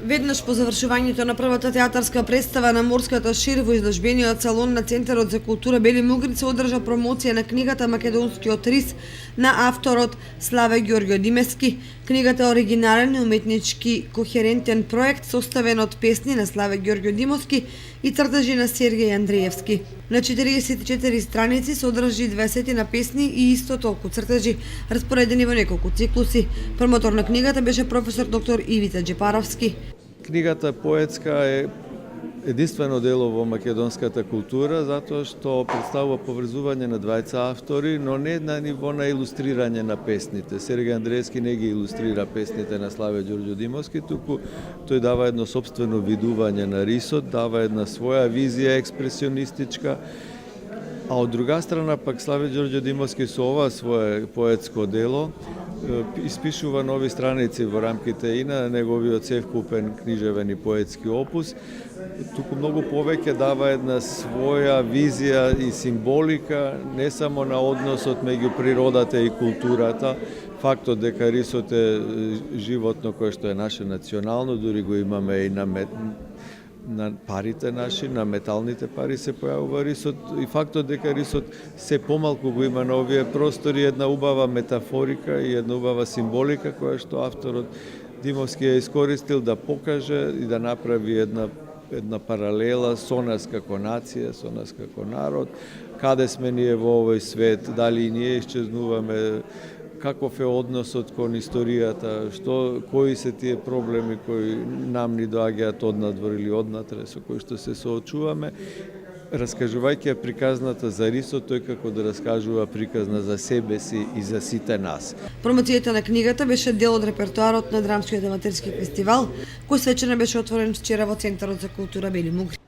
Веднаш по завршувањето на првата театарска представа на Морската шир во изложбениот салон на Центарот за култура Бели Мугри се одржа промоција на книгата Македонскиот рис на авторот Славе Ѓорѓо Димевски. Книгата е оригинален и уметнички кохерентен проект составен од песни на Славе Ѓорѓо Димовски и цртажи на Сергеј Андреевски. На 44 страници се одржи 20 на песни и исто толку цртажи, распоредени во неколку циклуси. Промотор на книгата беше професор доктор Ивица Джепаровски. Книгата поетска е единствено дело во македонската култура, затоа што представува поврзување на двајца автори, но не на ниво на илустрирање на песните. Сергеј Андреевски не ги илустрира песните на Славе Ѓорѓо Димовски, туку тој дава едно сопствено видување на рисот, дава една своја визија експресионистичка, а од друга страна пак Славе Ѓорѓо Димовски со ова свое поетско дело испишува нови страници во рамките и на неговиот севкупен книжевен и поетски опус. Туку многу повеќе дава една своја визија и символика, не само на односот меѓу природата и културата, фактот дека рисот е животно кое што е наше национално, дури го имаме и на парите наши, на металните пари се појавува рисот, и фактот дека рисот се помалку го има на овие простори, една убава метафорика и една убава символика која што авторот Димовски ја искористил да покаже и да направи една паралела со нас како нација, со нас како народ, каде сме ние во овој свет, дали и ние исчезнуваме, каков е односот кон историјата, кои се тие проблеми кои нам ни доаѓаат однадвор или однатре, со кои што се соочуваме, раскажувајќи приказната за рисот, тој како да раскажува приказна за себе си и за сите нас. Промоцијата на книгата беше дел од репертоарот на Драмскиот аматерски фестивал, кој свечено беше отворен вчера во Центарот за култура Бели Мугри.